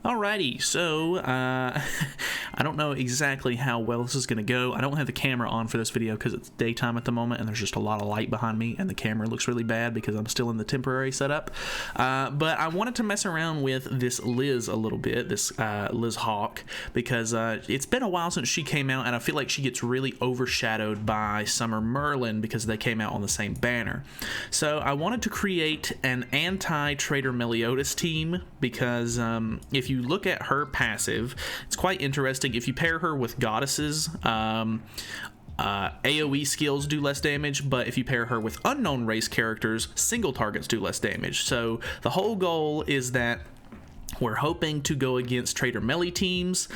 Alrighty, so I don't know exactly how well this is going to go. I don't have the camera on for this video because it's daytime at the moment and there's just a lot of light behind me and the camera looks really bad because I'm still in the temporary setup. But I wanted to mess around with this Liz a little bit, this Liz Hawk, because it's been a while since she came out and I feel like she gets really overshadowed by Summer Merlin because they came out on the same banner. So I wanted to create an Anti-Traitor Meliodas team because if you look at her passive, it's quite interesting. If you pair her with goddesses, AoE skills do less damage, but if you pair her with unknown race characters, single targets do less damage. So the whole goal is that we're hoping to go against Traitor Meli teams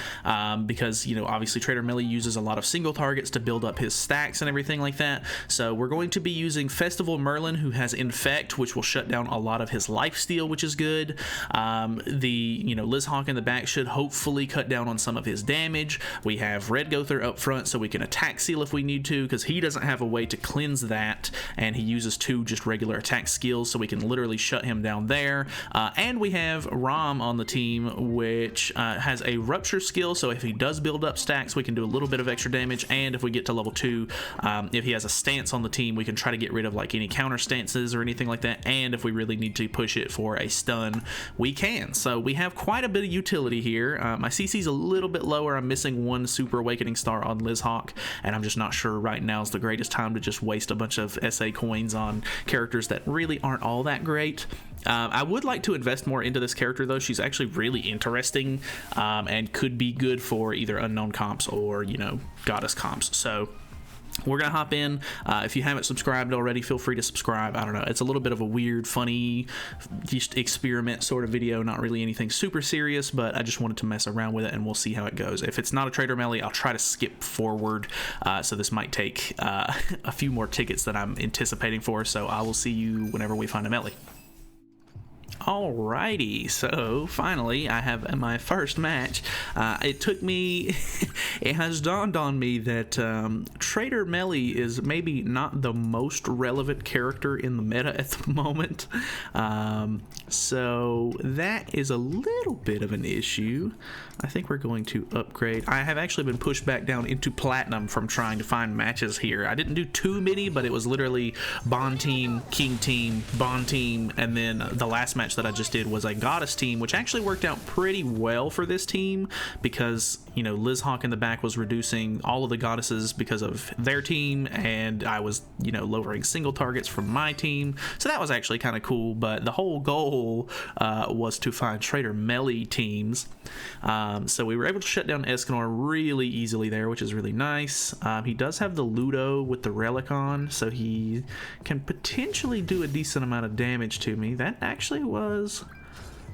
because, you know, obviously Traitor Meli uses a lot of single targets to build up his stacks and everything like that. So we're going to be using Festival Merlin, who has Infect, which will shut down a lot of his lifesteal, which is good. Liz Hawk in the back should hopefully cut down on some of his damage. We have Red Gother up front, so we can attack seal if we need to, because he doesn't have a way to cleanse that, and he uses 2 just regular attack skills, so we can literally shut him down there. And we have Rom on the team, which has a rupture skill, so if he does build up stacks, we can do a little bit of extra damage. And if we get to level 2, if he has a stance on the team, we can try to get rid of like any counter stances or anything like that. And if we really need to push it for a stun, we can. So we have quite a bit of utility here. My CC's a little bit lower. I'm missing 1 Super Awakening Star on Liz Hawk, and I'm just not sure right now is the greatest time to just waste a bunch of SA coins on characters that really aren't all that great. I would like to invest more into this character though. She's actually really interesting and could be good for either unknown comps or, you know, goddess comps. So we're gonna hop in. If you haven't subscribed already, feel free to subscribe. I don't know, it's a little bit of a weird, funny, just experiment sort of video, not really anything super serious, but I just wanted to mess around with it and we'll see how it goes. If it's not a Traitor Meli, I'll try to skip forward, so this might take a few more tickets than I'm anticipating for, so I will see you whenever we find a Meli. Alrighty, so finally I have my first match. It took me, it has dawned on me that Traitor Meli is maybe not the most relevant character in the meta at the moment. So that is a little bit of an issue. I think we're going to upgrade. I have actually been pushed back down into Platinum from trying to find matches here. I didn't do too many, but it was literally Bond team, King team, Bond team, and then the last match that I just did was a Goddess team, which actually worked out pretty well for this team because, you know, Liz Hawk in the back was reducing all of the Goddesses because of their team, and I was, you know, lowering single targets from my team. So that was actually kind of cool, but the whole goal was to find Traitor Meli teams. So we were able to shut down Escanor really easily there, which is really nice. He does have the Ludo with the Relic on, so he can potentially do a decent amount of damage to me. That actually was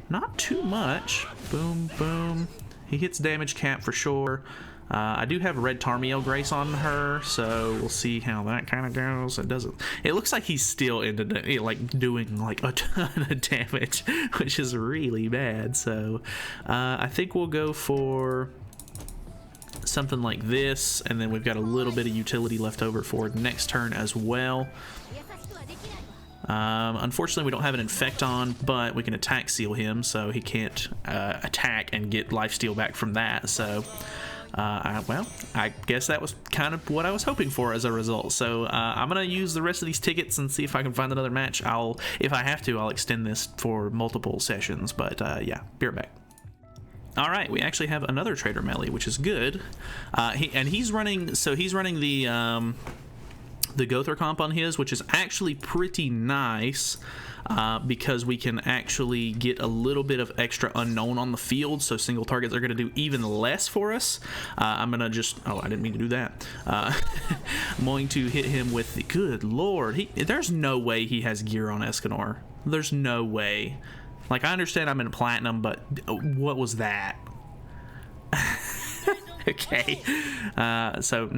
not too much. Boom, boom. He hits damage cap for sure. I do have Red Tarmiel Grace on her, so we'll see how that kind of goes. It looks like he's still into like doing like a ton of damage, which is really bad. So I think we'll go for something like this, and then we've got a little bit of utility left over for next turn as well. Unfortunately, we don't have an Infect on, but we can attack seal him, so he can't attack and get lifesteal back from that. So well, I guess that was kind of what I was hoping for as a result. So I'm gonna use the rest of these tickets and see if I can find another match. If I have to, I'll extend this for multiple sessions, but yeah, be right back. All right, we actually have another Traitor Meli, which is good. He's running the Gother comp on his, which is actually pretty nice because we can actually get a little bit of extra unknown on the field, so single targets are going to do even less for us. I'm going to just, oh, I didn't mean to do that. I'm going to hit him with the, good lord, there's no way he has gear on Escanor. There's no way. Like, I understand I'm in Platinum, but what was that? Okay, so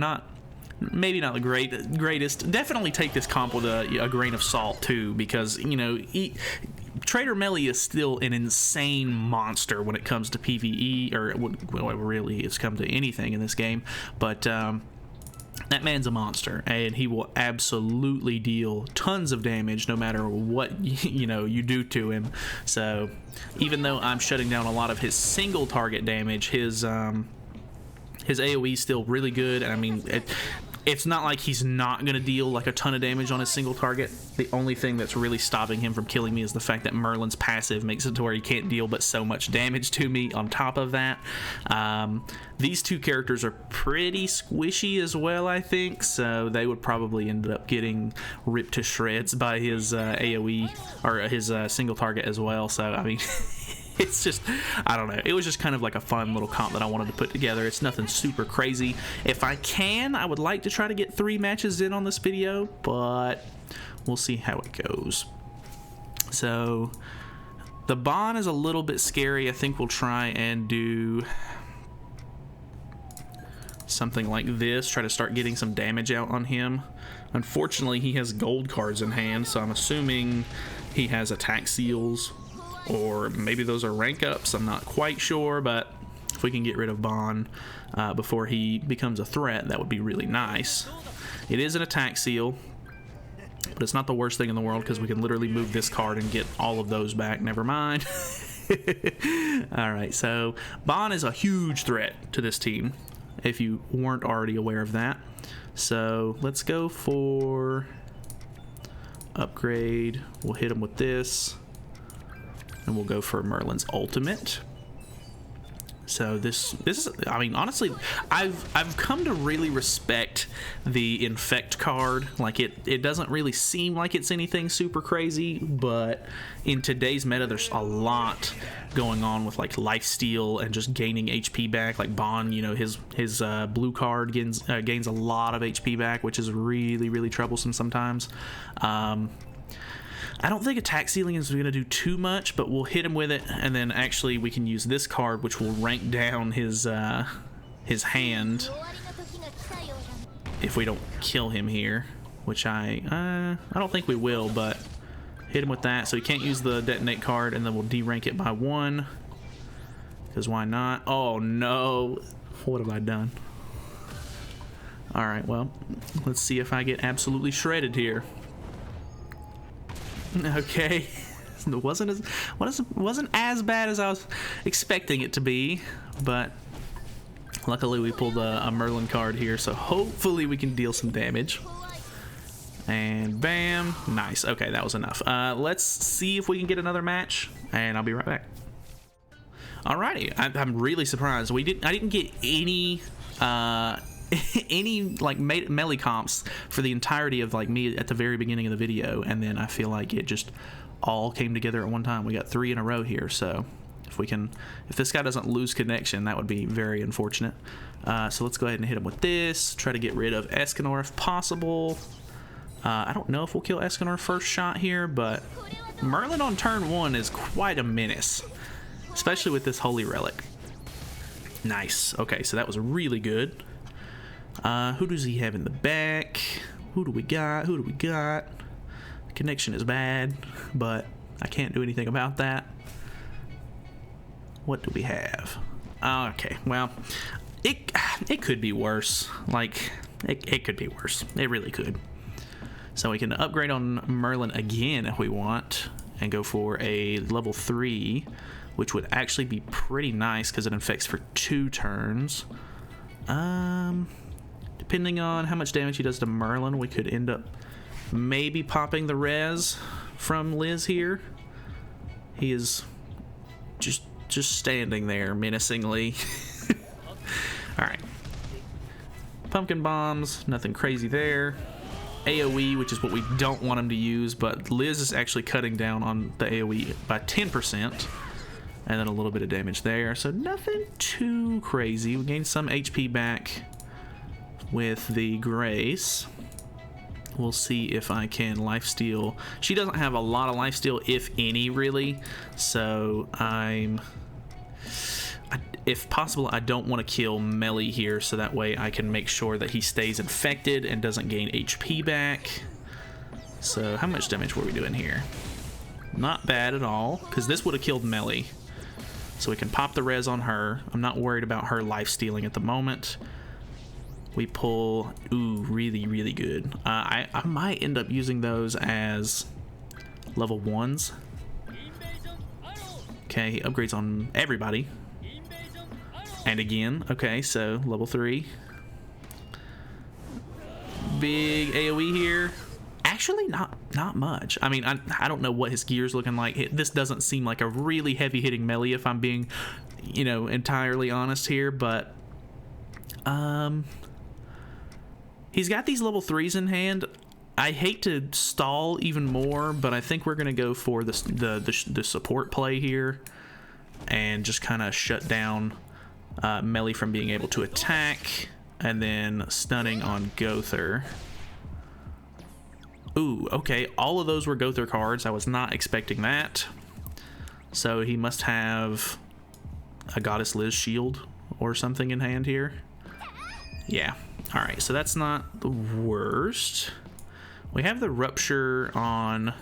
maybe not the greatest. Definitely take this comp with a grain of salt too, because, you know, Traitor Meli is still an insane monster when it comes to PvE, or well, really it's come to anything in this game. But that man's a monster, and he will absolutely deal tons of damage no matter what you do to him. So even though I'm shutting down a lot of his single target damage, his AoE is still really good. And I mean, it's not like he's not going to deal like a ton of damage on his single target. The only thing that's really stopping him from killing me is the fact that Merlin's passive makes it to where he can't deal but so much damage to me on top of that. These two characters are pretty squishy as well, I think, so they would probably end up getting ripped to shreds by his AoE or his single target as well. So I mean, it's just, I don't know, it was just kind of like a fun little comp that I wanted to put together. It's nothing super crazy. If I can, I would like to try to get 3 matches in on this video, but we'll see how it goes. So the Bon is a little bit scary. I think we'll try and do something like this, try to start getting some damage out on him. Unfortunately, he has gold cards in hand, so I'm assuming he has attack seals, or maybe those are rank ups. I'm not quite sure, but if we can get rid of Bon before he becomes a threat, that would be really nice. It is an attack seal, but it's not the worst thing in the world because we can literally move this card and get all of those back. Never mind. Alright, so Bon is a huge threat to this team, if you weren't already aware of that. So let's go for upgrade. We'll hit him with this, and we'll go for Merlin's ultimate. So this is, I mean, honestly, I've come to really respect the infect card. Like it doesn't really seem like it's anything super crazy, but in today's meta, there's a lot going on with like lifesteal and just gaining HP back. Like Bon, you know, his blue card gains a lot of HP back, which is really troublesome sometimes. I don't think attack sealing is going to do too much, but we'll hit him with it, and then actually we can use this card, which will rank down his hand if we don't kill him here, which I don't think we will, but hit him with that. So he can't use the detonate card, and then we'll derank it by 1, because why not? Oh no, what have I done? Alright, well, let's see if I get absolutely shredded here. Okay, it wasn't as bad as I was expecting it to be, but luckily we pulled a Merlin card here, so hopefully we can deal some damage. And bam, nice. Okay, that was enough. Let's see if we can get another match, and I'll be right back. Alrighty, I'm really surprised. I didn't get any any like melee comps for the entirety of like me at the very beginning of the video, and then I feel like it just all came together at one time. We got 3 in a row here, so if this guy doesn't lose connection, that would be very unfortunate. So let's go ahead and hit him with this, try to get rid of Escanor if possible. I don't know if we'll kill Escanor first shot here, but Merlin on turn 1 is quite a menace, especially with this Holy Relic. Nice. Okay, so that was really good. Who does he have in the back? Who do we got? The connection is bad, but I can't do anything about that. What do we have? Okay, well, it could be worse. Like, it could be worse. It really could. So we can upgrade on Merlin again if we want, and go for a level 3, which would actually be pretty nice because it infects for 2 turns. Depending on how much damage he does to Merlin, we could end up maybe popping the res from Liz here. He is just standing there menacingly. Alright. Pumpkin bombs, nothing crazy there. AoE, which is what we don't want him to use, but Liz is actually cutting down on the AoE by 10%. And then a little bit of damage there, so nothing too crazy. We gained some HP back with the Grace. We'll see if I can lifesteal. She doesn't have a lot of lifesteal, if any, really. So if possible, I don't want to kill Meli here, so that way I can make sure that he stays infected and doesn't gain HP back. So how much damage were we doing here? Not bad at all, because this would have killed Meli. So we can pop the res on her. I'm not worried about her life stealing at the moment. we pull, ooh, really, really good. I might end up using those as level 1s. Okay, he upgrades on everybody. And again, okay, so level 3. Big AoE here. Actually, not much. I mean, I don't know what his gear's looking like. This doesn't seem like a really heavy-hitting melee, if I'm being, you know, entirely honest here, but he's got these level 3s in hand. I hate to stall even more, but I think we're gonna go for the support play here and just kind of shut down Meli from being able to attack, and then stunning on Gowther. Ooh, okay, all of those were Gowther cards. I was not expecting that. So he must have a Goddess Liz shield or something in hand here. Yeah, all right, so that's not the worst. We have the Rupture on.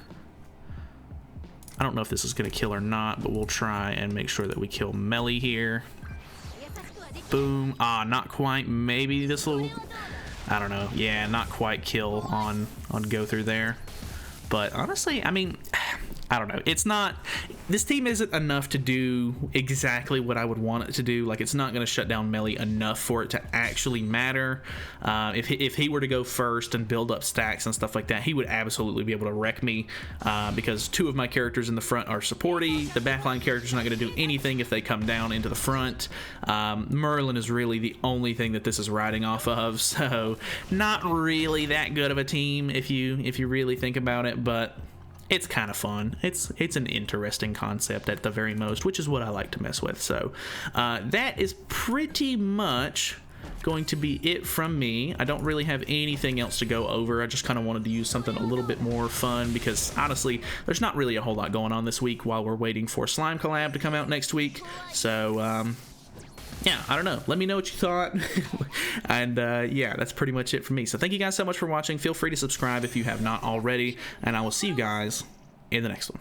I don't know if this is gonna kill or not, but we'll try and make sure that we kill Meli here. Boom. Ah, not quite. Maybe this will, I don't know. Yeah, not quite kill on Gowther there. But honestly, I mean, I don't know. It's not, this team isn't enough to do exactly what I would want it to do. Like, it's not going to shut down Meli enough for it to actually matter. If he were to go first and build up stacks and stuff like that, he would absolutely be able to wreck me, because 2 of my characters in the front are supporty. The backline character's not going to do anything if they come down into the front. Merlin is really the only thing that this is riding off of, so not really that good of a team if you really think about it, but it's kind of fun. It's an interesting concept at the very most, which is what I like to mess with. So that is pretty much going to be it from me. I don't really have anything else to go over. I just kind of wanted to use something a little bit more fun because honestly, there's not really a whole lot going on this week while we're waiting for Slime Collab to come out next week. So yeah, I don't know. Let me know what you thought. And yeah, that's pretty much it for me. So thank you guys so much for watching. Feel free to subscribe if you have not already, and I will see you guys in the next one.